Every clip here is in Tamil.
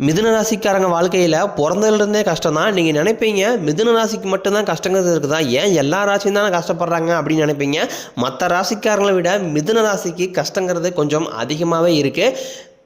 மிதுன ராசிக்காரங்க வாழ்க்கையில் பிறந்ததுலேருந்தே கஷ்டம் தான். நீங்கள் நினைப்பீங்க மிதுன ராசிக்கு மட்டும்தான் கஷ்டங்கிறது இருக்குதா, ஏன் எல்லா ராசியும் தானே கஷ்டப்படுறாங்க அப்படின்னு நினைப்பீங்க. மற்ற ராசிக்காரங்களை விட மிதுன ராசிக்கு கஷ்டங்கிறது கொஞ்சம் அதிகமாகவே இருக்குது.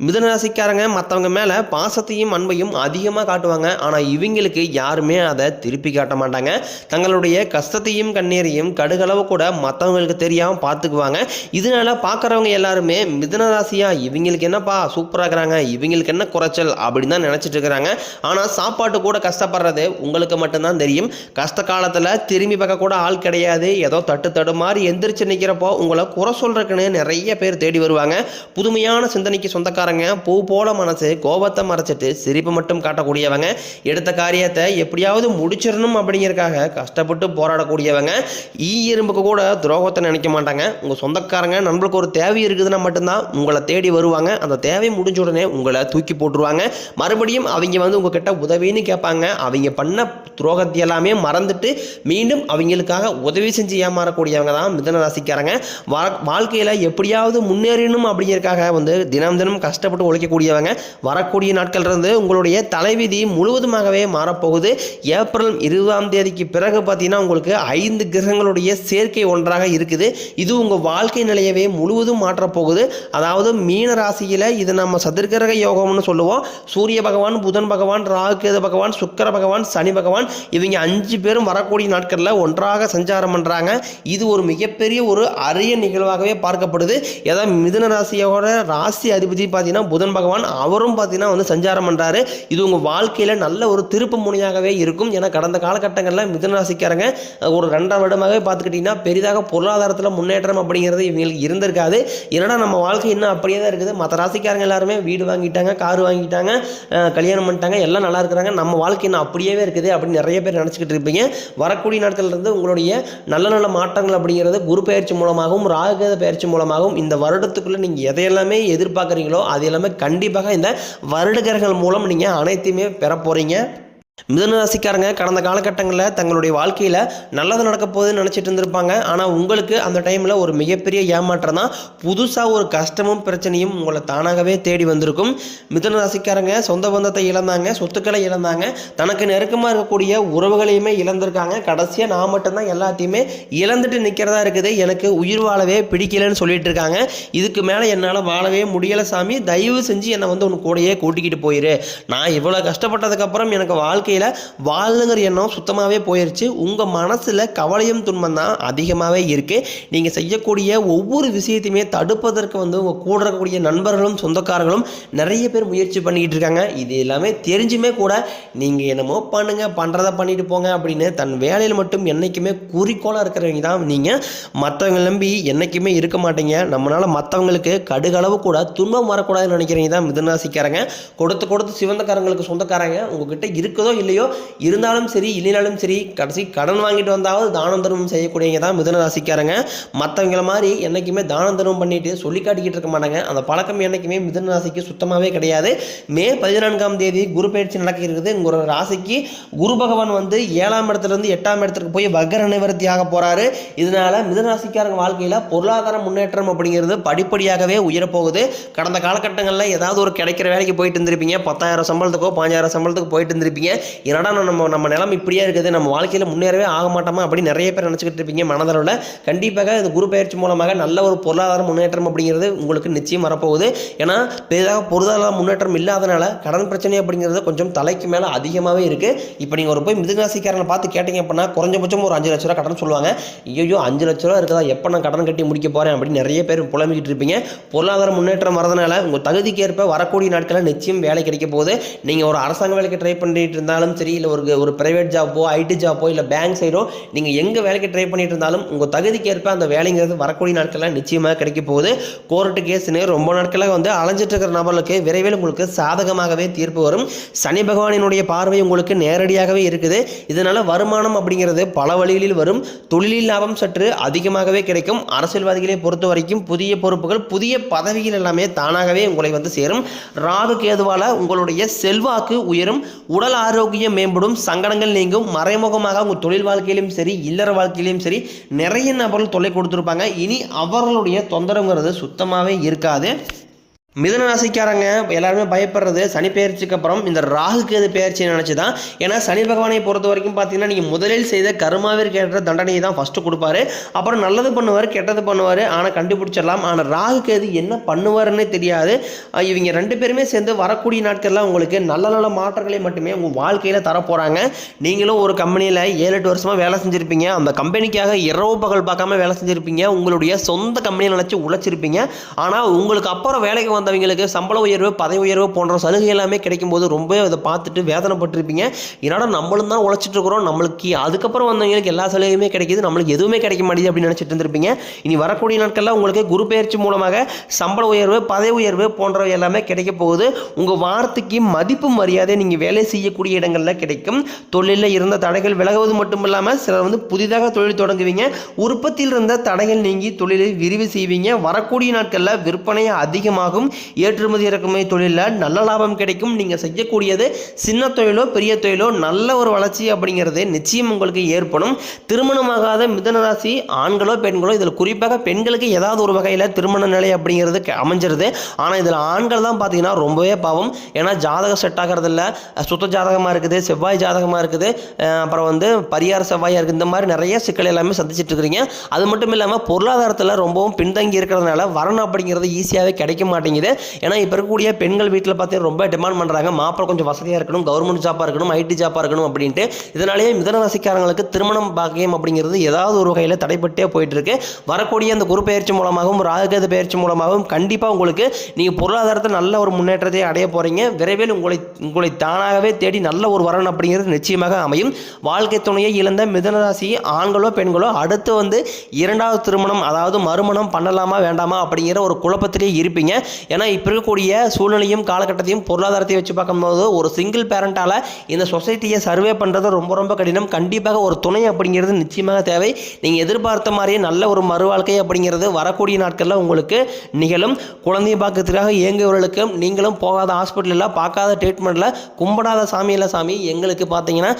மிதுன ராசிக்காரங்க மற்றவங்க மேலே பாசத்தையும் அன்பையும் அதிகமாக காட்டுவாங்க. ஆனால் இவங்களுக்கு யாருமே அதை திருப்பி காட்ட மாட்டாங்க. தங்களுடைய கஷ்டத்தையும் கண்ணீரையும் கடுகளவு கூட மற்றவங்களுக்கு தெரியாமல் பார்த்துக்குவாங்க. இதனால பார்க்குறவங்க எல்லாருமே மிதுன ராசியா இவங்களுக்கு என்னப்பா சூப்பராக இருக்கிறாங்க, இவங்களுக்கு என்ன குறைச்சல் அப்படின்னு தான் நினச்சிட்டு இருக்கிறாங்க. ஆனால் சாப்பாட்டு கூட கஷ்டப்படுறது உங்களுக்கு மட்டும்தான் தெரியும். கஷ்ட காலத்தில் திரும்பி பார்க்க கூட ஆள் கிடையாது. ஏதோ தட்டு மாதிரி எந்திரிச்சு நிற்கிறப்போ உங்களை குறை சொல்றதுக்குன்னு நிறைய பேர் தேடி வருவாங்க. புதுமையான சிந்தனைக்கு சொந்தக்காரங்க, பூ போல மனசு, கோபத்தை மறைச்சிட்டு சிரிப்பு மட்டும் காட்டக்கூடியவங்க, எடுத்த காரியத்தை எப்படியாவது முடிச்சிடணும் அப்படிங்கிறதுக்காக கஷ்டப்பட்டு போராடக்கூடியவங்க, எறும்புக்கு கூட துரோகத்தை நினைக்க மாட்டாங்க. உங்கள் சொந்தக்காரங்க நண்பர்களுக்கு ஒரு தேவை இருக்குதுன்னா மட்டும்தான் உங்களை தேடி வருவாங்க. அந்த தேவை முடிஞ்ச உடனே உங்களை தூக்கி போட்டுருவாங்க. மறுபடியும் அவங்க உங்ககிட்ட உதவின்னு கேட்பாங்க. அவங்க பண்ண துரோகத்தை எல்லாமே மறந்துட்டு மீண்டும் அவங்களுக்காக உதவி செஞ்சு ஏமாறக்கூடியவங்க தான் மிதுன ராசிக்காரங்க. வாழ்க்கையில் எப்படியாவது முன்னேறணும் அப்படிங்கிறதுக்காக தினம் தினம் கஷ்டப்பட்டு உழைக்கக்கூடியவங்க. வரக்கூடிய நாட்கள் இருந்து உங்களுடைய தலைவிதி முழுவதுமாகவே மாறப்போகுது. ஏப்ரல் 20ஆம் தேதிக்கு பிறகு பார்த்தீங்கன்னா உங்களுக்கு 5 கிரகங்களுடைய சேர்க்கை ஒன்றாக இருக்குது. இது உங்கள் வாழ்க்கை நிலையவே முழுவதும் மாற்றப்போகுது. அதாவது மீன ராசியில் இது நம்ம சதுர்கிரக யோகம்னு சொல்லுவோம். சூரிய பகவான், புதன் பகவான், ராகு கேது பகவான், சுக்கிர பகவான், சனி பகவான், இவங்க 5 பேரும் வரக்கூடிய நாட்களில் ஒன்றாக சஞ்சாரம் பண்ணுறாங்க. இது ஒரு மிகப்பெரிய ஒரு அரிய நிகழ்வாகவே பார்க்கப்படுது. ஏதாவது மிதுன ராசியோட ராசி அதிபதி பார்த்தீங்கன்னா புதன் பகவான், அவரும் பார்த்தீங்கன்னா சஞ்சாரம் பண்ணுறாரு. இது உங்கள் வாழ்க்கையில் நல்ல ஒரு திருப்பு முனையாகவே இருக்கும். ஏன்னா கடந்த காலகட்டங்களில் மிதுன ராசிக்காரங்க ஒரு 2 வருடமாகவே பார்த்துக்கிட்டிங்கன்னா பெரிதாக பொருளாதாரத்தில் முன்னேற்றம் அப்படிங்கிறது இவங்களுக்கு இருந்திருக்காது. ஏன்னா நம்ம வாழ்க்கை இன்னும் அப்படியே தான் இருக்குது. மற்ற ராசிக்காரங்க எல்லாருமே வீடு வாங்கிட்டாங்க, கார் வாங்கிட்டாங்க, கல்யாணம் பண்ணிட்டாங்க, எல்லாம் நல்லா இருக்கிறாங்க. நம்ம வாழ்க்கை இன்னும் அப்படியே இருக்குது அப்படின்னு நிறைய பேர் நினச்சிக்கிட்டு இருப்பீங்க. வரக்கூடிய நாட்கள்லேருந்து உங்களுடைய நல்ல நல்ல மாற்றங்கள் அப்படிங்கிறது குரு பயிற்சி மூலமாகவும் ராகு பயிற்சி மூலமாகவும் இந்த வருடத்துக்குள்ளே நீங்கள் எதையெல்லாமே எதிர்பார்க்குறீங்களோ அது எல்லாமே கண்டிப்பாக இந்த வருடகர்கள் மூலம் நீங்கள் அனைத்தையுமே பெற போகிறீங்க. மிதுன ராசிக்காரங்க கடந்த காலகட்டங்களில் தங்களுடைய வாழ்க்கையில் நல்லது நடக்க போகுதுன்னு நினச்சிட்டு இருந்திருப்பாங்க. ஆனால் உங்களுக்கு அந்த டைமில் ஒரு மிகப்பெரிய ஏமாற்றம் தான். புதுசாக ஒரு கஷ்டமும் பிரச்சனையும் உங்களை தானாகவே தேடி வந்திருக்கும். மிதுன ராசிக்காரங்க சொந்த பந்தத்தை இழந்தாங்க, சொத்துக்களை இழந்தாங்க, தனக்கு நெருக்கமாக இருக்கக்கூடிய உறவுகளையுமே இழந்திருக்காங்க. கடைசியாக நான் மட்டும்தான் எல்லாத்தையுமே இழந்துட்டு நிற்கிறதா இருக்குது, எனக்கு உயிர் வாழவே பிடிக்கலன்னு சொல்லிட்டு இருக்காங்க. இதுக்கு மேலே என்னால் வாழவே முடியலை சாமி, தயவு செஞ்சு என்னை உன் கூடையே கூட்டிக்கிட்டு போயிரு. நான் இவ்வளோ கஷ்டப்பட்டதுக்கப்புறம் எனக்கு வாழ்க்கையில் வாழுங்கிற எண்ணம் சுத்தமாகவே போயிடுச்சு. உங்கள் மனசில் கவலையும் துன்பம் தான் அதிகமாகவே இருக்குது. நீங்கள் செய்யக்கூடிய ஒவ்வொரு விஷயத்தையுமே தடுப்பதற்கு உங்கள் கூட இருக்கக்கூடிய நண்பர்களும் சொந்தக்காரர்களும் நிறைய பேர் முயற்சி பண்ணிக்கிட்டு இருக்காங்க. இது எல்லாமே தெரிஞ்சுமே கூட நீங்கள் என்னமோ பண்ணுறதை பண்ணிட்டு போங்க அப்படின்னு தன் வேலையில் மட்டும் என்றைக்குமே குறிக்கோளாக இருக்கிறவங்க தான் நீங்கள். மற்றவங்க நம்பி என்றைக்குமே இருக்க மாட்டீங்க. நம்மளால் மற்றவங்களுக்கு கடுகளவு கூட துன்பம் வரக்கூடாதுன்னு நினைக்கிறீங்க தான் மிதுன ராசிக்காரங்க. கொடுத்து சிவந்தக்காரங்களுக்கு சொந்தக்காரங்க உங்ககிட்ட இருக்குதோ இல்லையோ, இருந்தாலும் சரி இல்லைனாலும் சரி கடைசி கடன் வாங்கிட்டு வந்தாவது தானம் தர்மம் செய்யக்கூடியவங்க தான் மிதுன ராசிக்காரங்க. மற்றவங்கள மாதிரி என்றைக்குமே தானம் தர்மம் பண்ணிட்டு சொல்லி காட்டிக்கிட்டு இருக்க மாட்டாங்க. அந்த பழக்கம் என்றைக்குமே மிதுன ராசிக்கு சுத்தமாகவே கிடையாது. மே 14ஆம் தேதி குரு பயிற்சி நடக்க இருக்குது. உங்களோட ராசிக்கு குரு பகவான் 7ஆம் இடத்துலேருந்து 8ஆம் இடத்துக்கு போய் வக்ர நிவர்த்தி ஆக போகிறாரு. இதனால மிதுன ராசிக்காரங்க வாழ்க்கையில் பொருளாதார முன்னேற்றம் அப்படிங்கிறது படிப்படியாகவே உயரப்போகுது. கடந்த காலகட்டங்களில் ஏதாவது ஒரு கிடைக்கிற வேலைக்கு போயிட்டு இருந்திருப்பீங்க, 10,000 சம்பளத்துக்கோ 5,000 சம்பளத்துக்கு போயிட்டு இருந்திருப்பீங்க. என்னடா நம்ம நிலம் இப்படியே இருக்குது, நம்ம வாழ்க்கையில் முன்னேறவே ஆக மாட்டோமா அப்படின்னு நிறைய பேர் நினச்சிக்கிட்டு இருப்பீங்க மனதளவில். கண்டிப்பாக இந்த குரு பயிற்சி மூலமாக நல்ல ஒரு பொருளாதார முன்னேற்றம் அப்படிங்கிறது உங்களுக்கு நிச்சயம் வரப்போகுது. ஏன்னா பெரிதாக பொருளாதார முன்னேற்றம் இல்லாதனால கடன் பிரச்சனை அப்படிங்கிறது கொஞ்சம் தலைக்கு மேலே அதிகமாகவே இருக்குது. இப்போ நீங்கள் போய் மிதுன ராசிக்காரனை பார்த்து கேட்டீங்க அப்படின்னா குறைஞ்சபட்சம் ஒரு 5 லட்ச ரூபா கடன் சொல்லுவாங்க. ஐயோ 5 லட்ச ரூபா இருக்குதா, எப்போ நான் கடன் கட்டி முடிக்க போகிறேன் அப்படின்னு நிறைய பேர் புலம்பிக்கிட்டு இருப்பீங்க. பொருளாதார முன்னேற்றம் வரதுனால உங்கள் தகுதிக்கு ஏற்ப வரக்கூடிய நாட்களில் நிச்சயம் வேலை கிடைக்க போகுது. நீங்கள் ஒரு அரசாங்க வேலைக்கு ட்ரை பண்ணிட்டு இருந்தாலும் சரி, இல்லை ஒரு பிரைவேட் ஜாப்போ ஐடி ஜாப்போ இல்லை பேங்க் சைடோ நீங்கள் எங்கே வேலைக்கு ட்ரை பண்ணிட்டு இருந்தாலும் உங்கள் தகுதிக்கு ஏற்ப அந்த வேலைங்கிறது வரக்கூடிய நாட்களில் நிச்சயமாக கிடைக்க போகுது. கோர்ட்டு கேஸ்ன்னு ரொம்ப நாட்களாக அலைஞ்சிட்டு இருக்கிற நபர்களுக்கு விரைவில் உங்களுக்கு சாதகமாகவே தீர்ப்பு வரும். சனி பகவானினுடைய பார்வை உங்களுக்கு நேரடியாகவே இருக்குது. இதனால் வருமானம் அப்படிங்கிறது பல வழிகளில் வரும். தொழிலில் லாபம் சற்று அதிகமாகவே கிடைக்கும். அரசியல்வாதிகளை பொறுத்த வரைக்கும் புதிய பொறுப்புகள், புதிய பதவிகள் எல்லாமே தானாகவே உங்களை சேரும். ராகு கேதுவால் உங்களுடைய செல்வாக்கு உயரும், உடல் ஆரோக்கியம் மேம்படும், சங்கடங்கள் நீங்கும். மறைமுகமாக உங்கள் தொழில் வாழ்க்கையிலும் சரி இல்லற வாழ்க்கையிலும் சரி நிறைய நபர்கள் தொல்லை கொடுத்துருப்பாங்க. இனி அவர்களுடைய தொந்தரவுங்கிறது சுத்தமாகவே இருக்காது. மிதுன ராசிக்காரங்க எல்லாருமே பயப்படுறது சனி பெயர்ச்சிக்கு அப்புறம் இந்த ராகு கேது பெயர்ச்சியை நினச்சி தான். ஏன்னா சனி பகவானை பொறுத்த வரைக்கும் பார்த்தீங்கன்னா நீங்கள் முதலில் செய்த கர்மாவிற்கு ஏற்ற தண்டனையை தான் ஃபஸ்ட்டு கொடுப்பாரு. அப்புறம் நல்லது பண்ணுவார், கெட்டது பண்ணுவார், ஆனால் கண்டுபிடிச்சிடலாம். ஆனால் ராகு கேது என்ன பண்ணுவாருன்னே தெரியாது. இவங்க ரெண்டு பேருமே சேர்ந்து வரக்கூடிய நாட்கள்லாம் உங்களுக்கு நல்ல நல்ல மாற்றங்களை மட்டுமே உங்கள் வாழ்க்கையில் தரப்போகிறாங்க. நீங்களும் ஒரு கம்பெனியில் 7-8 வருஷமாக வேலை செஞ்சுருப்பீங்க. அந்த கம்பெனிக்காக இரவு பகல் பார்க்காம வேலை செஞ்சுருப்பீங்க. உங்களுடைய சொந்த கம்பெனியை நினச்சி உழைச்சிருப்பீங்க. ஆனால் உங்களுக்கு அப்புறம் வேலைக்கு வந்தவங்களுக்கு சம்பள உயர்வு, பதவி உயர்வு போன்ற சலுகை எல்லாமே கிடைக்கும் போது ரொம்ப அதை பார்த்துட்டு வேதனைப்பட்டிருப்பீங்க. என்னடா நம்மளும் தான் உழைச்சிட்டு இருக்கிறோம், நம்மளுக்கு அதுக்கப்புறம் வந்தவங்களுக்கு எல்லா சலுகையுமே கிடைக்கிது, நம்மளுக்கு எதுவுமே கிடைக்க மாட்டேங்குது அப்படின்னு நினச்சிட்டு இருந்திருப்பீங்க. இனி வரக்கூடிய நாட்களில் உங்களுக்கு குரு பெயர்ச்சி மூலமாக சம்பள உயர்வு, பதவி உயர்வு போன்றவை எல்லாமே கிடைக்க போகுது. உங்கள் வார்த்தைக்கு மதிப்பு மரியாதை நீங்கள் வேலை செய்யக்கூடிய இடங்களில் கிடைக்கும். தொழிலில் இருந்த தடைகள் விலகுவது மட்டும் இல்லாமல் சிலர் புதிதாக தொழில் தொடங்குவீங்க. உற்பத்தியில் இருந்த தடைகள் நீங்கி தொழிலை விரிவு செய்வீங்க. வரக்கூடிய நாட்களில் விற்பனை அதிகமாகும். ஏற்றுமதி இறக்குமதி தொழிலில் நல்ல லாபம் கிடைக்கும். நீங்கள் செய்யக்கூடியது சின்ன தொழிலோ பெரிய தொழிலோ நல்ல ஒரு வளர்ச்சி அப்படிங்கிறது நிச்சயம் உங்களுக்கு ஏற்படும். திருமணமாகாத மிதுன ராசி ஆண்களோ பெண்களோ, இதில் குறிப்பாக பெண்களுக்கு ஏதாவது ஒரு வகையில் திருமண நிலை அப்படிங்கிறது அமைஞ்சிருது. ஆனால் இதில் ஆண்கள் தான் பார்த்தீங்கன்னா ரொம்பவே பாவம். ஏன்னா ஜாதகம் செட் ஆகிறது இல்லை, சுத்த ஜாதகமாக இருக்குது, செவ்வாய் ஜாதகமாக இருக்குது, அப்புறம் பரிகார செவ்வாயாக இருக்குது. இந்த மாதிரி நிறைய சிக்கல் எல்லாமே சந்திச்சுட்டு இருக்கிறீங்க. அது மட்டும் இல்லாமல் பொருளாதாரத்தில் ரொம்பவும் பின்தங்கி இருக்கிறதுனால வரணும் அப்படிங்கிறது ஈஸியாகவே கிடைக்க மாட்டேங்குது. ஏன்னா இப்போ இருக்கக்கூடிய பெண்கள் வீட்டில் பார்த்தீங்கன்னா ரொம்ப டிமாண்ட் பண்ணுறாங்க, மாப்பிள்ளை கொஞ்சம் வசதியாக இருக்கணும், கவர்மெண்ட் ஜாப்பாக இருக்கணும், ஐடி ஜாப்பாக இருக்கணும் அப்படின்ட்டு. இதனாலேயே மிதுன ராசிக்காரங்களுக்கு திருமணம் பாக்கியம் அப்படிங்கிறது ஏதாவது ஒரு வகையில் தடைப்பட்டே போயிட்டு இருக்கு. வரக்கூடிய அந்த குரு பெயர்ச்சி மூலமாகவும் ராகுகேது பெயர்ச்சி மூலமாகவும் கண்டிப்பாக உங்களுக்கு நீங்கள் பொருளாதாரத்தை நல்ல ஒரு முன்னேற்றத்தை அடைய போகிறீங்க. விரைவில் உங்களை தானாகவே தேடி நல்ல ஒரு வரன் அப்படிங்கிறது நிச்சயமாக அமையும். வாழ்க்கை துணையை இழந்த மிதுன ராசி ஆண்களோ பெண்களோ அடுத்து இரண்டாவது திருமணம், அதாவது மறுமணம் பண்ணலாமா வேண்டாமா அப்படிங்கிற ஒரு குழப்பத்திலே இருப்பீங்க. ஏன்னா இப்போ இருக்கக்கூடிய சூழ்நிலையும் காலகட்டத்தையும் பொருளாதாரத்தை வச்சு பார்க்கும்போது ஒரு சிங்கிள் பேரண்டால் இந்த சொசைட்டியை சர்வே பண்ணுறது ரொம்ப ரொம்ப கடினம். கண்டிப்பாக ஒரு துணை அப்படிங்கிறது நிச்சயமாக தேவை. நீங்கள் எதிர்பார்த்த மாதிரியே நல்ல ஒரு மறுவாழ்க்கை அப்படிங்கிறது வரக்கூடிய நாட்களில் உங்களுக்கு நிகழும். குழந்தையை பார்க்கறதுக்காக இயங்குவர்களுக்கும் நீங்களும் போகாத ஹாஸ்பிட்டலில், பார்க்காத ட்ரீட்மெண்ட்டில், கும்பிடாத சாமியில் சாமி எங்களுக்கு பார்த்தீங்கன்னா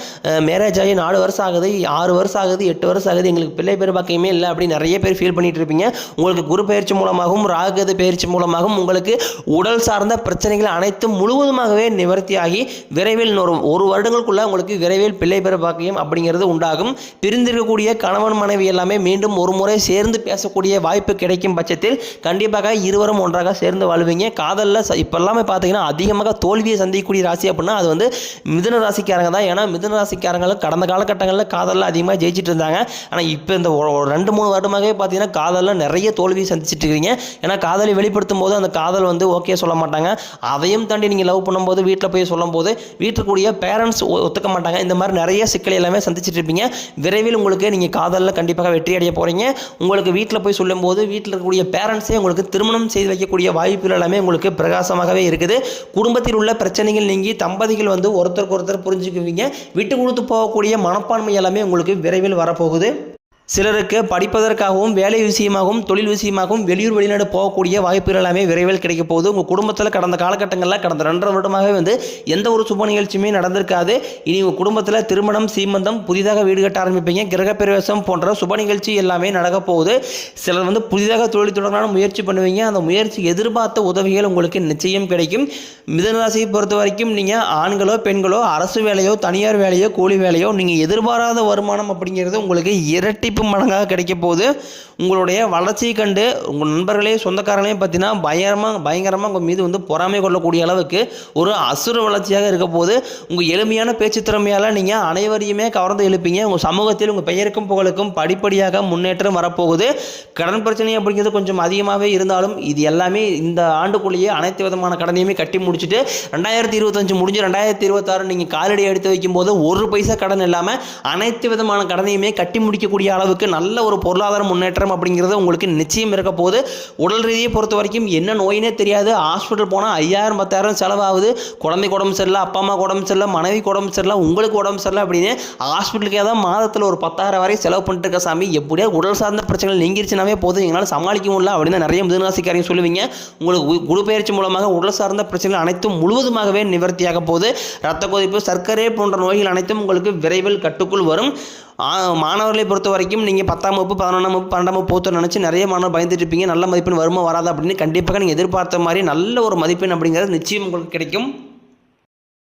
மேரேஜ் ஆகி 4 வருஷம் ஆகுது, 6 வருஷம் ஆகுது, 8 வருஷம் ஆகுது, எங்களுக்கு பிள்ளை பேர் பாக்கியமே இல்லை அப்படின்னு நிறைய பேர் ஃபீல் பண்ணிட்டு இருப்பீங்க. உங்களுக்கு குரு பயிற்சி மூலமாகவும் ராகுகேது பயிற்சி மூலமாகவும் உங்களுக்கு உடல் சார்ந்த பிரச்சனைகள் அனைத்தும் முழுவதுமாகவே நிவர்த்தியாகி விரைவில் ஒரு வருடங்களுக்குள்ள உங்களுக்கு விரைவில் பிள்ளை பெற பாக்கியம் அப்படிங்கிறது உண்டாகும். பிரிந்திருக்கக்கூடிய கணவன் மனைவி எல்லாமே மீண்டும் ஒரு முறை சேர்ந்து பேசக்கூடிய வாய்ப்பு கிடைக்கும் பட்சத்தில் கண்டிப்பாக இருவரும் ஒன்றாக சேர்ந்து வாழ்வீங்க. காதலில் இப்போ எல்லாமே பார்த்தீங்கன்னா அதிகமாக தோல்வியை சந்திக்கக்கூடிய ராசி அப்படின்னா அது மிதுன ராசிக்காரங்க தான். ஏன்னா மிதுன ராசிக்காரங்களும் கடந்த காலகட்டங்களில் காதலில் அதிகமாக ஜெயிச்சிட்டு இருந்தாங்க. ஆனால் இப்போ இந்த 2-3 வருடமாகவே பார்த்தீங்கன்னா காதலில் நிறைய தோல்வியை சந்திச்சுட்டு இருக்கிறீங்க. ஏன்னா காதலை வெளிப்படுத்தும் போது அந்த காதல் ஓகே சொல்ல மாட்டாங்க. அதையும் தாண்டி நீங்கள் லவ் பண்ணும்போது வீட்டில் போய் சொல்லும்போது வீட்டுக்குரிய பேரண்ட்ஸ் ஒத்துக்க மாட்டாங்க. இந்த மாதிரி நிறைய சிக்கல் எல்லாமே சந்திச்சுட்டு இருப்பீங்க. விரைவில் உங்களுக்கு நீங்கள் காதலில் கண்டிப்பாக வெற்றி அடைய போகிறீங்க. உங்களுக்கு வீட்டில் போய் சொல்லும்போது வீட்டில் இருக்கக்கூடிய பேரண்ட்ஸே உங்களுக்கு திருமணம் செய்து வைக்கக்கூடிய வாய்ப்புகள் எல்லாமே உங்களுக்கு பிரகாசமாகவே இருக்குது. குடும்பத்தில் உள்ள பிரச்சனைகள் நீங்கி தம்பதிகள் ஒருத்தருக்கு ஒருத்தர் புரிஞ்சுக்குவீங்க. விட்டு கொடுத்து போகக்கூடிய மனப்பான்மை எல்லாமே உங்களுக்கு விரைவில் வரப்போகுது. சிலருக்கு படிப்பதற்காகவும் வேலை விஷயமாகவும் தொழில் விஷயமாகவும் வெளியூர் வெளிநாடு போகக்கூடிய வாய்ப்புகள் எல்லாமே விரைவில் கிடைக்க போகுது. உங்கள் குடும்பத்தில் கடந்த காலகட்டங்களில் கடந்த 2.5 வருடமாகவே எந்த ஒரு சுப நிகழ்ச்சியுமே நடந்திருக்காது. இனி உங்கள் குடும்பத்தில் திருமணம், சீமந்தம், புதிதாக வீடு கட்ட ஆரம்பிப்பீங்க, கிரகப்பிரவேசம் போன்ற சுப நிகழ்ச்சி எல்லாமே நடக்க போகுது. சிலர் புதிதாக தொழில் தொடங்கலான முயற்சி பண்ணுவீங்க. அந்த முயற்சி எதிர்பார்த்த உதவிகள் உங்களுக்கு நிச்சயம் கிடைக்கும். மிதுன ராசியை பொறுத்த வரைக்கும் நீங்கள் ஆண்களோ பெண்களோ அரசு வேலையோ தனியார் வேலையோ கூலி வேலையோ நீங்கள் எதிர்பாராத வருமானம் அப்படிங்கிறது உங்களுக்கு இரட்டி மடங்காக கிடைக்க போகுது. உங்களுடைய வளர்ச்சியை கண்டு உங்கள் நண்பர்களே சொந்தக்காரங்களே பார்த்தீங்கன்னா பயங்கரமாக உங்கள் மீது பொறாமை கொள்ளக்கூடிய அளவுக்கு ஒரு அசுர வளர்ச்சியாக இருக்க போது. உங்கள் எளிமையான பேச்சு திறமையால் நீங்கள் அனைவரையுமே கவர்ந்து எழுப்பீங்க. உங்கள் சமூகத்தில் உங்கள் பெயருக்கும் புகழுக்கும் படிப்படியாக முன்னேற்றம் வரப்போகுது. கடன் பிரச்சனை அப்படிங்கிறது கொஞ்சம் அதிகமாகவே இருந்தாலும் இது எல்லாமே இந்த ஆண்டுக்குள்ளேயே அனைத்து விதமான கடனையுமே கட்டி முடிச்சுட்டு 2025 முடிஞ்சு 2026 நீங்கள் காலடி எடுத்து வைக்கும்போது 1 பைசா கடன் இல்லாமல் அனைத்து விதமான கடனையுமே கட்டி முடிக்கக்கூடிய அளவுக்கு நல்ல ஒரு பொருளாதார முன்னேற்றம் அப்படிங்கிறது உங்களுக்கு நிச்சயம் இருக்க போகுது. உடல் ரீதியை பொறுத்த வரைக்கும் என்ன நோயினே தெரியாது. ஹாஸ்பிட்டல் போனால் 5000-10,000 செலவாகுது. குழந்தைக்கு உடம்பு சரியில்லை, அப்பா அம்மா உடம்பு சரியில்லை, மனைவிக்கு உடம்பு சரியில்லை, உங்களுக்கு உடம்பு சரியில்லை அப்படின்னு ஹாஸ்பிட்டலுக்கு ஏதாவது மாதத்தில் ஒரு 10,000 வரை செலவு பண்ணிட்டு இருக்க சாமி. எப்படியா உடல் சார்ந்த பிரச்சனைகள் நீங்கிருச்சுனாவே போதும், எங்களால் சமாளிக்க முடியல அப்படின்னு நிறைய மிதுனராசிக்காரங்க சொல்லுவீங்க. உங்களுக்கு குரு பெயர்ச்சி மூலமாக உடல் சார்ந்த பிரச்சனைகள் அனைத்தும் முழுவதுமாகவே நிவர்த்தியாக போகுது. இரத்த கொதிப்பு, சர்க்கரை போன்ற நோய்கள் அனைத்தும் உங்களுக்கு விரைவில் கட்டுக்குள் வரும். மாணவர்களை பொறுத்த வரைக்கும் நீங்கள் 10ஆம் வகுப்பு 11ஆம் வகுப்பு 12ஆம் வகுப்பு போத்தோன்னு நினச்சி நிறைய மாணவர் பயந்துட்டு இருப்பீங்க. நல்ல மதிப்பெண் வருமா வராதா அப்படின்னு கண்டிப்பாக நீங்கள் எதிர்பார்த்த மாதிரி நல்ல ஒரு மதிப்பெண் அப்படிங்கிறது நிச்சயம் உங்களுக்கு கிடைக்கும்.